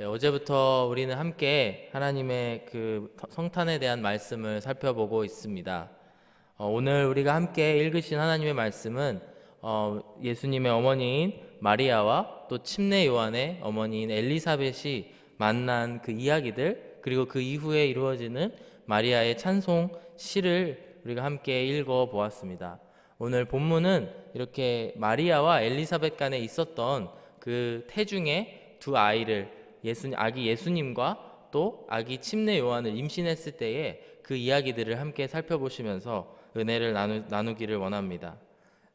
어제부터 우리는 함께 하나님의 그 성탄에 대한 말씀을 살펴보고 있습니다. 오늘 우리가 함께 읽으신 하나님의 말씀은 예수님의 어머니인 마리아와 또 침례 요한의 어머니인 엘리사벳이 만난 그 이야기들, 그리고 그 이후에 이루어지는 마리아의 찬송 시를 우리가 함께 읽어 보았습니다. 오늘 본문은 이렇게 마리아와 엘리사벳 간에 있었던 그 태중의 두 아이를 아기 예수님과 또 아기 침례 요한을 임신했을 때의 그 이야기들을 함께 살펴보시면서 은혜를 나누기를 원합니다.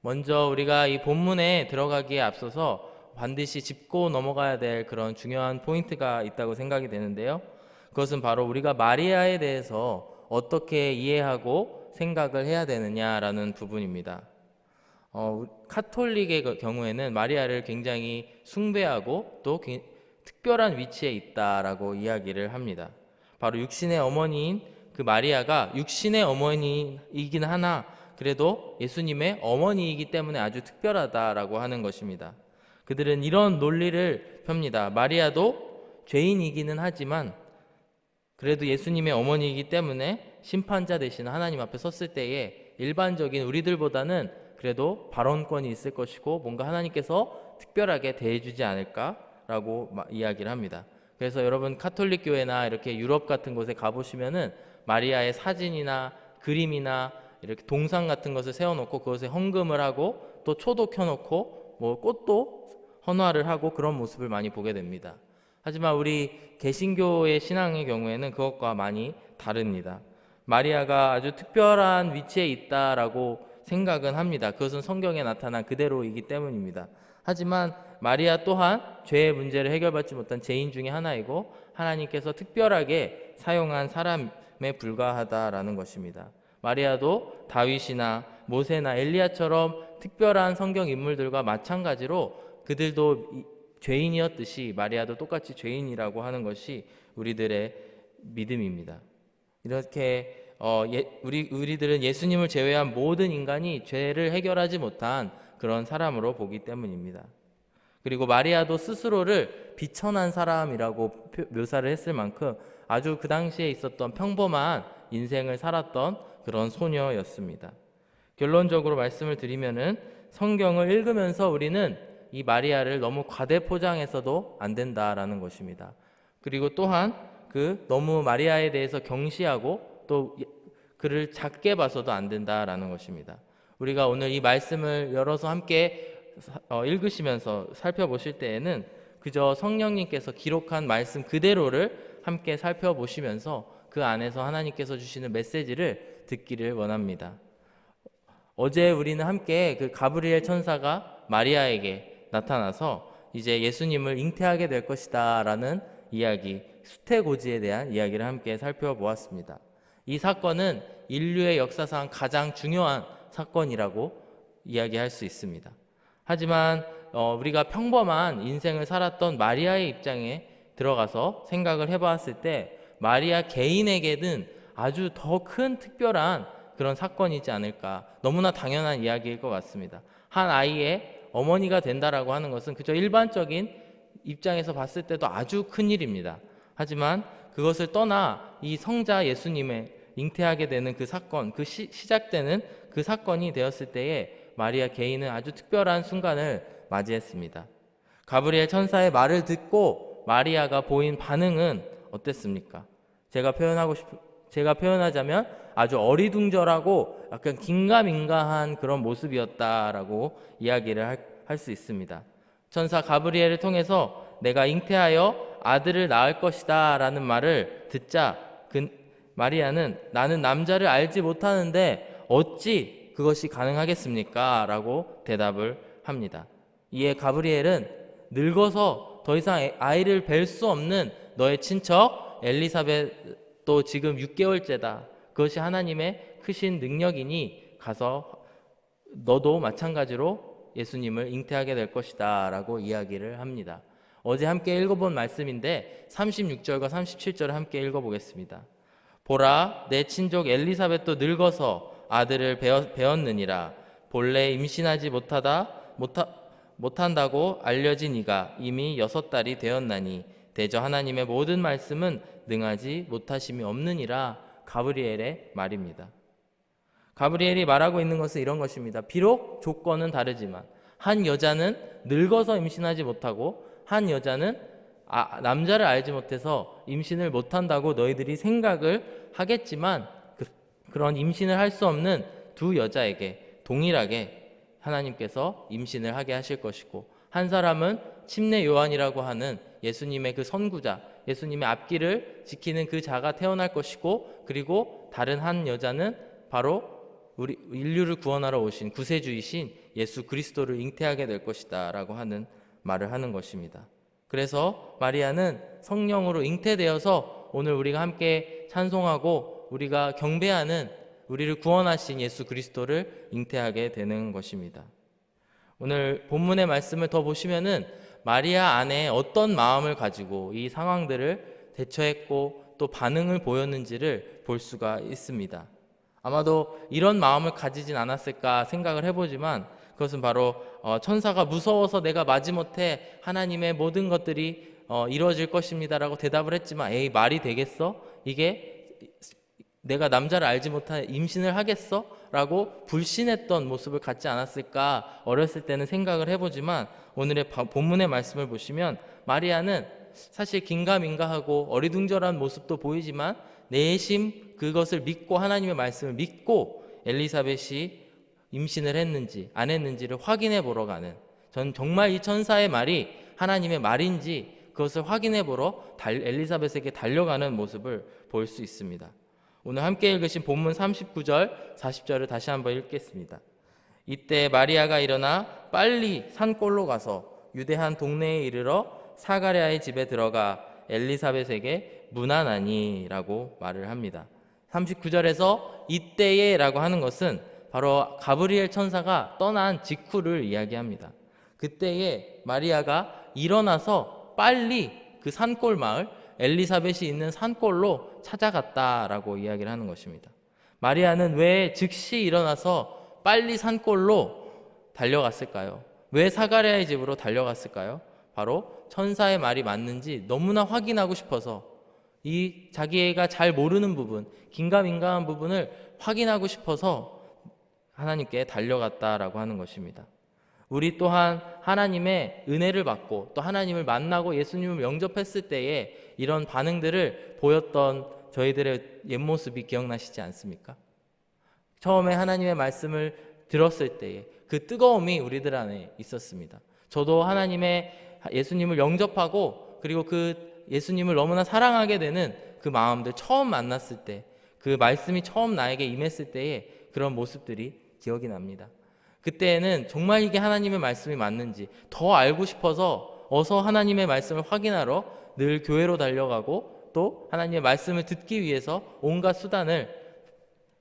먼저 우리가 이 본문에 들어가기에 앞서서 반드시 짚고 넘어가야 될 그런 중요한 포인트가 있다고 생각이 되는데요. 그것은 바로 우리가 마리아에 대해서 어떻게 이해하고 생각을 해야 되느냐라는 부분입니다. 카톨릭의 경우에는 마리아를 굉장히 숭배하고 또 특별한 위치에 있다라고 이야기를 합니다. 바로 육신의 어머니인 그 마리아가 육신의 어머니이긴 하나 그래도 예수님의 어머니이기 때문에 아주 특별하다라고 하는 것입니다. 그들은 이런 논리를 펴니다. 마리아도 죄인이기는 하지만 그래도 예수님의 어머니이기 때문에 심판자 대신 하나님 앞에 섰을 때에 일반적인 우리들보다는 그래도 발언권이 있을 것이고 뭔가 하나님께서 특별하게 대해주지 않을까라고 이야기를 합니다. 그래서 여러분 카톨릭 교회나 이렇게 유럽 같은 곳에 가보시면은 마리아의 사진이나 그림이나 이렇게 동상 같은 것을 세워놓고 그것에 헌금을 하고 또 초도 켜놓고 뭐 꽃도 헌화를 하고 그런 모습을 많이 보게 됩니다. 하지만 우리 개신교의 신앙의 경우에는 그것과 많이 다릅니다. 마리아가 아주 특별한 위치에 있다라고 생각은 합니다. 그것은 성경에 나타난 그대로이기 때문입니다. 하지만 마리아 또한 죄의 문제를 해결받지 못한 죄인 중에 하나이고 하나님께서 특별하게 사용한 사람에 불과하다라는 것입니다. 마리아도 다윗이나 모세나 엘리야처럼 특별한 성경 인물들과 마찬가지로 그들도 죄인이었듯이 마리아도 똑같이 죄인이라고 하는 것이 우리들의 믿음입니다. 이렇게 우리들은 예수님을 제외한 모든 인간이 죄를 해결하지 못한 그런 사람으로 보기 때문입니다. 그리고 마리아도 스스로를 비천한 사람이라고 묘사를 했을 만큼 아주 그 당시에 있었던 평범한 인생을 살았던 그런 소녀였습니다. 결론적으로 말씀을 드리면은 성경을 읽으면서 우리는 이 마리아를 너무 과대 포장해서도 안 된다라는 것입니다. 그리고 또한 너무 마리아에 대해서 경시하고 또 그를 작게 봐서도 안 된다라는 것입니다. 우리가 오늘 이 말씀을 열어서 함께 읽으시면서 살펴보실 때에는 그저 성령님께서 기록한 말씀 그대로를 함께 살펴보시면서 그 안에서 하나님께서 주시는 메시지를 듣기를 원합니다. 어제 우리는 함께 그 가브리엘 천사가 마리아에게 나타나서 이제 예수님을 잉태하게 될 것이다 라는 이야기, 수태고지에 대한 이야기를 함께 살펴보았습니다. 이 사건은 인류의 역사상 가장 중요한 사건이라고 이야기할 수 있습니다. 하지만 우리가 평범한 인생을 살았던 마리아의 입장에 들어가서 생각을 해봤을 때 마리아 개인에게는 아주 더 큰 특별한 그런 사건이지 않을까, 너무나 당연한 이야기일 것 같습니다. 한 아이의 어머니가 된다라고 하는 것은 그저 일반적인 입장에서 봤을 때도 아주 큰 일입니다. 하지만 그것을 떠나 이 성자 예수님의 잉태하게 되는 그 사건, 시작되는 그 사건이 되었을 때에 마리아 개인은 아주 특별한 순간을 맞이했습니다. 가브리엘 천사의 말을 듣고 마리아가 보인 반응은 어땠습니까? 제가 표현하자면 아주 어리둥절하고 약간 긴가민가한 그런 모습이었다라고 이야기를 할 수 있습니다. 천사 가브리엘을 통해서 내가 잉태하여 아들을 낳을 것이다 라는 말을 듣자 마리아는 나는 남자를 알지 못하는데 어찌 그것이 가능하겠습니까? 라고 대답을 합니다. 이에 가브리엘은 늙어서 더 이상 아이를 뵐 수 없는 너의 친척 엘리사벳도 지금 6개월째다. 그것이 하나님의 크신 능력이니 가서 너도 마찬가지로 예수님을 잉태하게 될 것이다 라고 이야기를 합니다. 어제 함께 읽어본 말씀인데 36절과 37절을 함께 읽어보겠습니다. 보라, 내 친족 엘리사벳도 늙어서 아들을 배었느니라. 본래 임신하지 못한다고 알려진 이가 이미 6달이 되었나니 대저 하나님의 모든 말씀은 능하지 못하심이 없느니라. 가브리엘의 말입니다. 가브리엘이 말하고 있는 것은 이런 것입니다. 비록 조건은 다르지만 한 여자는 늙어서 임신하지 못하고 한 여자는 남자를 알지 못해서 임신을 못한다고 너희들이 생각을 하겠지만 그런 임신을 할 수 없는 두 여자에게 동일하게 하나님께서 임신을 하게 하실 것이고, 한 사람은 침례 요한이라고 하는 예수님의 그 선구자, 예수님의 앞길을 지키는 그 자가 태어날 것이고, 그리고 다른 한 여자는 바로 우리 인류를 구원하러 오신 구세주이신 예수 그리스도를 잉태하게 될 것이다 라고 하는 말을 하는 것입니다. 그래서 마리아는 성령으로 잉태되어서 오늘 우리가 함께 찬송하고 우리가 경배하는 우리를 구원하신 예수 그리스도를 잉태하게 되는 것입니다. 오늘 본문의 말씀을 더 보시면은 마리아 안에 어떤 마음을 가지고 이 상황들을 대처했고 또 반응을 보였는지를 볼 수가 있습니다. 아마도 이런 마음을 가지진 않았을까 생각을 해보지만, 그것은 바로 천사가 무서워서 내가 마지못해 하나님의 모든 것들이 이루어질 것입니다 라고 대답을 했지만, 에이 말이 되겠어? 이게 내가 남자를 알지 못한 임신을 하겠어? 라고 불신했던 모습을 갖지 않았을까 어렸을 때는 생각을 해보지만, 오늘의 본문의 말씀을 보시면 마리아는 사실 긴가민가하고 어리둥절한 모습도 보이지만 내심 그것을 믿고, 하나님의 말씀을 믿고 엘리사벳이 임신을 했는지 안 했는지를 확인해 보러 가는, 전 정말 이 천사의 말이 하나님의 말인지 그것을 확인해 보러 엘리사벳에게 달려가는 모습을 볼 수 있습니다. 오늘 함께 읽으신 본문 39절, 40절을 다시 한번 읽겠습니다. 이때 마리아가 일어나 빨리 산골로 가서 유대한 동네에 이르러 사가랴의 집에 들어가 엘리사벳에게 문안하니 라고 말을 합니다. 39절에서 이때에 라고 하는 것은 바로 가브리엘 천사가 떠난 직후를 이야기합니다. 그때에 마리아가 일어나서 빨리 그 산골 마을, 엘리사벳이 있는 산골로 찾아갔다라고 이야기를 하는 것입니다. 마리아는 왜 즉시 일어나서 빨리 산골로 달려갔을까요? 왜 사가랴의 집으로 달려갔을까요? 바로 천사의 말이 맞는지 너무나 확인하고 싶어서, 이 자기가 잘 모르는 부분, 긴가민가한 부분을 확인하고 싶어서 하나님께 달려갔다라고 하는 것입니다. 우리 또한 하나님의 은혜를 받고 또 하나님을 만나고 예수님을 영접했을 때에 이런 반응들을 보였던 저희들의 옛모습이 기억나시지 않습니까? 처음에 하나님의 말씀을 들었을 때에 그 뜨거움이 우리들 안에 있었습니다. 저도 예수님을 영접하고 그리고 그 예수님을 너무나 사랑하게 되는 그 마음들, 처음 만났을 때, 그 말씀이 처음 나에게 임했을 때의 그런 모습들이 기억이 납니다. 그때에는 정말 이게 하나님의 말씀이 맞는지 더 알고 싶어서 어서 하나님의 말씀을 확인하러 늘 교회로 달려가고, 또 하나님의 말씀을 듣기 위해서 온갖 수단을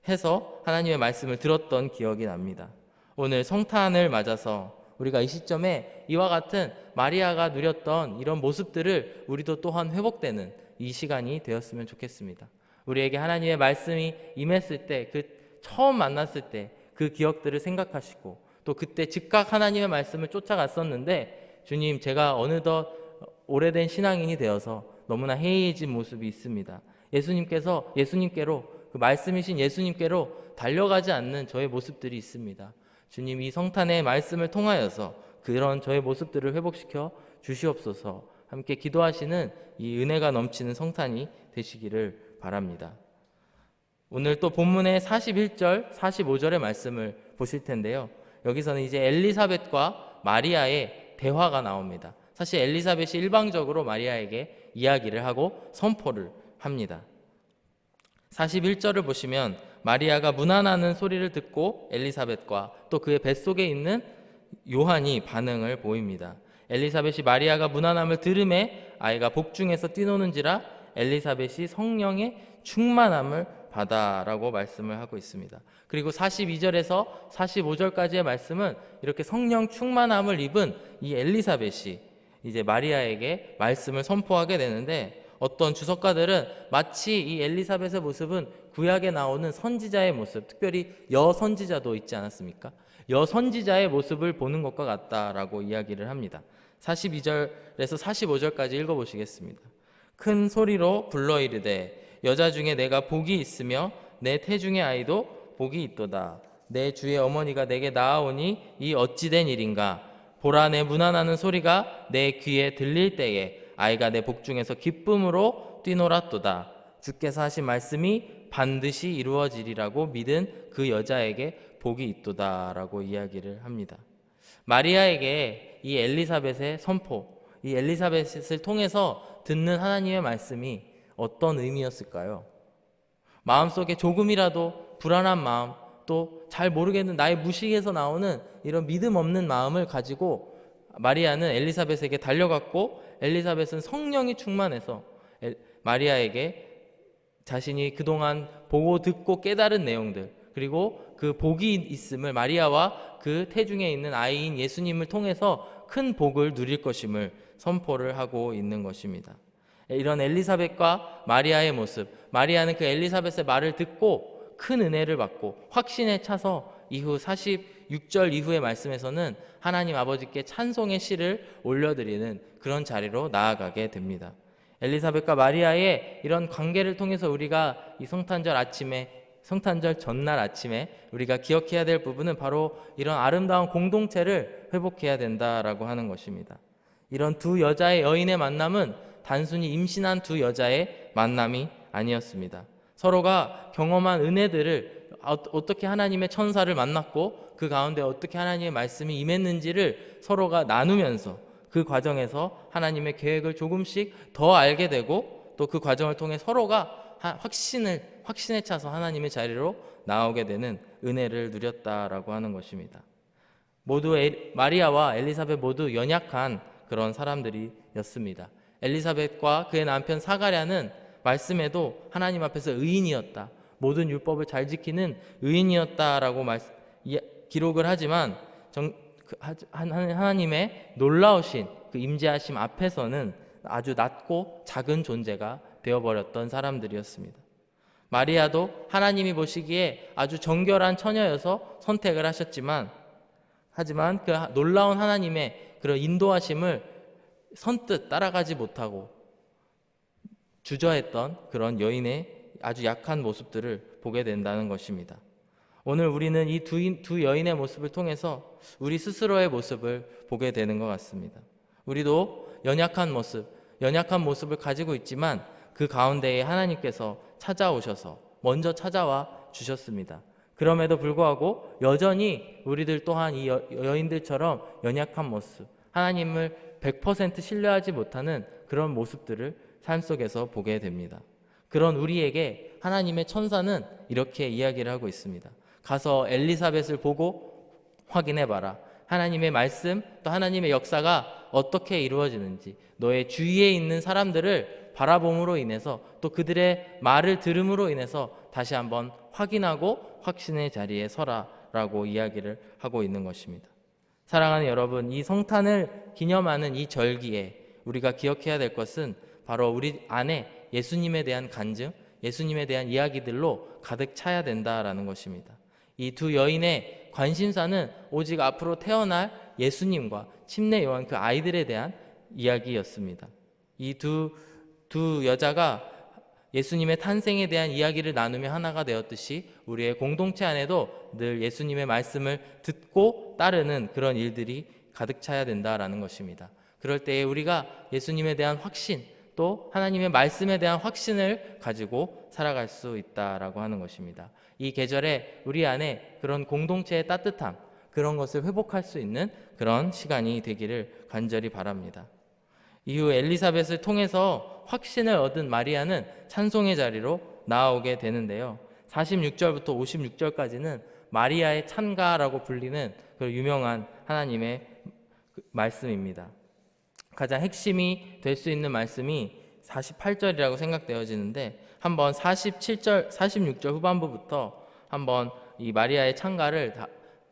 해서 하나님의 말씀을 들었던 기억이 납니다. 오늘 성탄을 맞아서 우리가 이 시점에 이와 같은 마리아가 누렸던 이런 모습들을 우리도 또한 회복되는 이 시간이 되었으면 좋겠습니다. 우리에게 하나님의 말씀이 임했을 때, 그 처음 만났을 때 그 기억들을 생각하시고, 또 그때 즉각 하나님의 말씀을 쫓아갔었는데, 주님, 제가 어느덧 오래된 신앙인이 되어서 너무나 해이해진 모습이 있습니다. 예수님께로, 그 말씀이신 예수님께로 달려가지 않는 저의 모습들이 있습니다. 주님, 이 성탄의 말씀을 통하여서 그런 저의 모습들을 회복시켜 주시옵소서. 함께 기도하시는 이 은혜가 넘치는 성탄이 되시기를 바랍니다. 오늘 또 본문의 41절, 45절의 말씀을 보실 텐데요. 여기서는 이제 엘리사벳과 마리아의 대화가 나옵니다. 사실 엘리사벳이 일방적으로 마리아에게 이야기를 하고 선포를 합니다. 41절을 보시면 마리아가 문안하는 소리를 듣고 엘리사벳과 또 그의 뱃속에 있는 요한이 반응을 보입니다. 엘리사벳이 마리아가 문안함을 들음에 아이가 복중에서 뛰노는지라 엘리사벳이 성령의 충만함을 받아라고 말씀을 하고 있습니다. 그리고 42절에서 45절까지의 말씀은 이렇게 성령 충만함을 입은 이 엘리사벳이 이제 마리아에게 말씀을 선포하게 되는데, 어떤 주석가들은 마치 이 엘리사벳의 모습은 구약에 나오는 선지자의 모습, 특별히 여선지자도 있지 않았습니까? 여선지자의 모습을 보는 것과 같다라고 이야기를 합니다. 42절에서 45절까지 읽어보시겠습니다. 큰 소리로 불러 이르되 여자 중에 내가 복이 있으며 내 태중의 아이도 복이 있도다. 내 주의 어머니가 내게 낳아오니 이 어찌된 일인가. 보라, 내 문안하는 소리가 내 귀에 들릴 때에 아이가 내 복중에서 기쁨으로 뛰놀았도다. 주께서 하신 말씀이 반드시 이루어지리라고 믿은 그 여자에게 복이 있도다라고 이야기를 합니다. 마리아에게 이 엘리사벳의 선포, 이 엘리사벳을 통해서 듣는 하나님의 말씀이 어떤 의미였을까요? 마음속에 조금이라도 불안한 마음, 또 잘 모르겠는 나의 무식에서 나오는 이런 믿음 없는 마음을 가지고 마리아는 엘리사벳에게 달려갔고, 엘리사벳은 성령이 충만해서 마리아에게 자신이 그동안 보고 듣고 깨달은 내용들, 그리고 그 복이 있음을, 마리아와 그 태중에 있는 아이인 예수님을 통해서 큰 복을 누릴 것임을 선포를 하고 있는 것입니다. 이런 엘리사벳과 마리아의 모습, 마리아는 그 엘리사벳의 말을 듣고 큰 은혜를 받고 확신에 차서 이후 46절 이후의 말씀에서는 하나님 아버지께 찬송의 시를 올려드리는 그런 자리로 나아가게 됩니다. 엘리사벳과 마리아의 이런 관계를 통해서 우리가 이 성탄절 전날 아침에 우리가 기억해야 될 부분은 바로 이런 아름다운 공동체를 회복해야 된다라고 하는 것입니다. 이런 두 여인의 만남은 단순히 임신한 두 여자의 만남이 아니었습니다. 서로가 경험한 은혜들을, 어떻게 하나님의 천사를 만났고 그 가운데 어떻게 하나님의 말씀이 임했는지를 서로가 나누면서 그 과정에서 하나님의 계획을 조금씩 더 알게 되고, 또 그 과정을 통해 서로가 확신에 차서 하나님의 자리로 나오게 되는 은혜를 누렸다라고 하는 것입니다. 모두 마리아와 엘리사벳 모두 연약한 그런 사람들이었습니다. 엘리사벳과 그의 남편 사가랴는 말씀에도 하나님 앞에서 의인이었다, 모든 율법을 잘 지키는 의인이었다라고 기록을 하지만 하나님의 놀라우신 그 임재하심 앞에서는 아주 낮고 작은 존재가 되어버렸던 사람들이었습니다. 마리아도 하나님이 보시기에 아주 정결한 처녀여서 선택을 하지만 그 놀라운 하나님의 그런 인도하심을 선뜻 따라가지 못하고 주저했던 그런 여인의 아주 약한 모습들을 보게 된다는 것입니다. 오늘 우리는 이 두 여인의 모습을 통해서 우리 스스로의 모습을 보게 되는 것 같습니다. 우리도 연약한 모습을 가지고 있지만 그 가운데에 하나님께서 찾아오셔서 먼저 찾아와 주셨습니다. 그럼에도 불구하고 여전히 우리들 또한 이 여인들처럼 연약한 모습, 하나님을 100% 신뢰하지 못하는 그런 모습들을 삶 속에서 보게 됩니다. 그런 우리에게 하나님의 천사는 이렇게 이야기를 하고 있습니다. 가서 엘리사벳을 보고 확인해봐라. 하나님의 말씀, 또 하나님의 역사가 어떻게 이루어지는지, 너의 주위에 있는 사람들을 바라봄으로 인해서, 또 그들의 말을 들음으로 인해서 다시 한번 확인하고 확신의 자리에 서라라고 이야기를 하고 있는 것입니다. 사랑하는 여러분, 이 성탄을 기념하는 이 절기에 우리가 기억해야 될 것은 바로 우리 안에 예수님에 대한 간증, 예수님에 대한 이야기들로 가득 차야 된다라는 것입니다. 이 두 여인의 관심사는 오직 앞으로 태어날 예수님과 침례 요한 그 아이들에 대한 이야기였습니다. 이 두 여자가 예수님의 탄생에 대한 이야기를 나누며 하나가 되었듯이 우리의 공동체 안에도 늘 예수님의 말씀을 듣고 따르는 그런 일들이 가득 차야 된다라는 것입니다. 그럴 때에 우리가 예수님에 대한 확신, 또 하나님의 말씀에 대한 확신을 가지고 살아갈 수 있다라고 하는 것입니다. 이 계절에 우리 안에 그런 공동체의 따뜻함, 그런 것을 회복할 수 있는 그런 시간이 되기를 간절히 바랍니다. 이후 엘리사벳을 통해서 확신을 얻은 마리아는 찬송의 자리로 나아오게 되는데요. 46절부터 56절까지는 마리아의 찬가라고 불리는 그 유명한 하나님의 말씀입니다. 가장 핵심이 될 수 있는 말씀이 48절이라고 생각되어지는데, 한번 46절 후반부부터 한번 이 마리아의 찬가를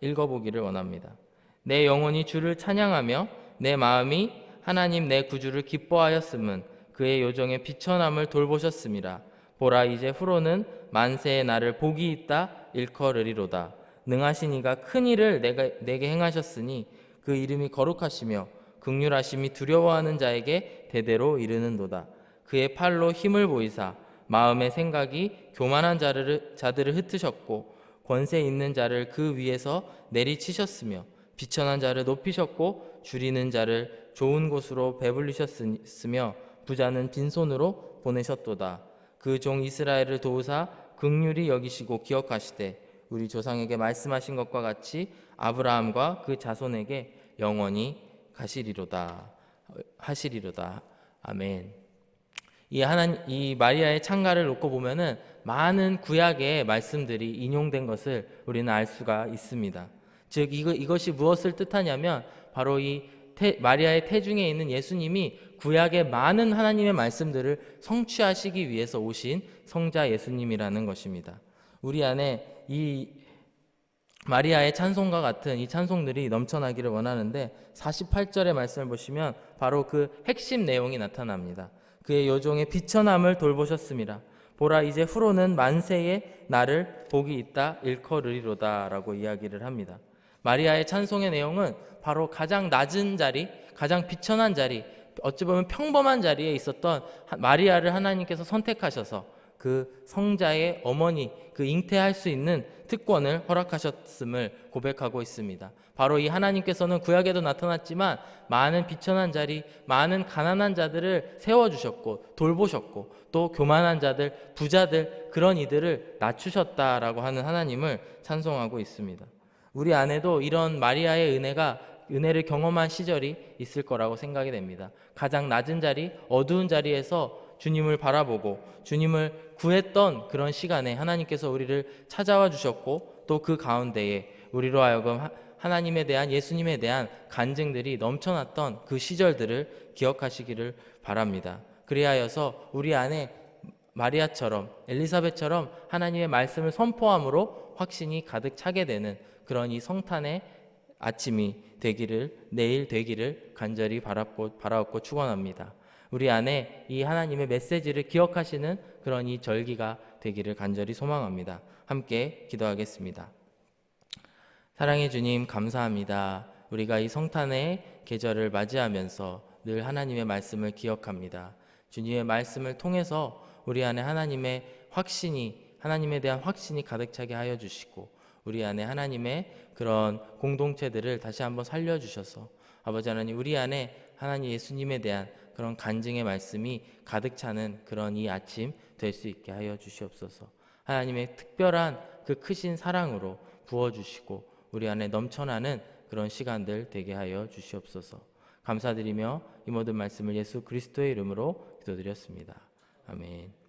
읽어보기를 원합니다. 내 영혼이 주를 찬양하며 내 마음이 하나님 내 구주를 기뻐하였음은 그의 요정의 비천함을 돌보셨음이라. 보라, 이제 후로는 만세의 나를 복이 있다 일컬으리로다. 능하신 이가 큰 일을 내게 행하셨으니 그 이름이 거룩하시며 긍휼하심이 두려워하는 자에게 대대로 이르는도다. 그의 팔로 힘을 보이사 마음의 생각이 교만한 자들을 흩으셨고 권세 있는 자를 그 위에서 내리치셨으며 비천한 자를 높이셨고 줄이는 자를 좋은 곳으로 배불리셨으며 부자는 빈손으로 보내셨도다. 그 종 이스라엘을 도우사 긍휼히 여기시고 기억하시되 우리 조상에게 말씀하신 것과 같이 아브라함과 그 자손에게 영원히 하시리로다. 아멘. 이 마리아의 찬가를 놓고 보면은 많은 구약의 말씀들이 인용된 것을 우리는 알 수가 있습니다. 즉 이것이 무엇을 뜻하냐면 바로 마리아의 태중에 있는 예수님이 구약의 많은 하나님의 말씀들을 성취하시기 위해서 오신 성자 예수님이라는 것입니다. 우리 안에 이 마리아의 찬송과 같은 이 찬송들이 넘쳐나기를 원하는데 48절의 말씀을 보시면 바로 그 핵심 내용이 나타납니다. 그의 여종의 비천함을 돌보셨습니다. 보라 이제 후로는 만세의 나를 복이 있다 일컬으리로다 라고 이야기를 합니다. 마리아의 찬송의 내용은 바로 가장 낮은 자리, 가장 비천한 자리, 어찌 보면 평범한 자리에 있었던 마리아를 하나님께서 선택하셔서 그 성자의 어머니, 그 잉태할 수 있는 특권을 허락하셨음을 고백하고 있습니다. 바로 이 하나님께서는 구약에도 나타났지만 많은 비천한 자리, 많은 가난한 자들을 세워주셨고 돌보셨고 또 교만한 자들, 부자들 그런 이들을 낮추셨다라고 하는 하나님을 찬송하고 있습니다. 우리 안에도 이런 마리아의 은혜를 경험한 시절이 있을 거라고 생각이 됩니다. 가장 낮은 자리, 어두운 자리에서 주님을 바라보고 주님을 구했던 그런 시간에 하나님께서 우리를 찾아와 주셨고 또 그 가운데에 우리로 하여금 하나님에 대한 예수님에 대한 간증들이 넘쳐났던 그 시절들을 기억하시기를 바랍니다. 그리하여서 우리 안에 마리아처럼 엘리사벳처럼 하나님의 말씀을 선포함으로 확신이 가득 차게 되는 그런 이 성탄의 아침이 내일 되기를 간절히 바라옵고 축원합니다. 우리 안에 이 하나님의 메시지를 기억하시는 그런 이 절기가 되기를 간절히 소망합니다. 함께 기도하겠습니다. 사랑의 주님 감사합니다. 우리가 이 성탄의 계절을 맞이하면서 늘 하나님의 말씀을 기억합니다. 주님의 말씀을 통해서 우리 안에 하나님에 대한 확신이 가득 차게 하여 주시고 우리 안에 하나님의 그런 공동체들을 다시 한번 살려주셔서 아버지 하나님 우리 안에 하나님 예수님에 대한 그런 간증의 말씀이 가득 차는 그런 이 아침 될 수 있게 하여 주시옵소서. 하나님의 특별한 그 크신 사랑으로 부어주시고 우리 안에 넘쳐나는 그런 시간들 되게 하여 주시옵소서. 감사드리며 이 모든 말씀을 예수 그리스도의 이름으로 기도드렸습니다. 아멘.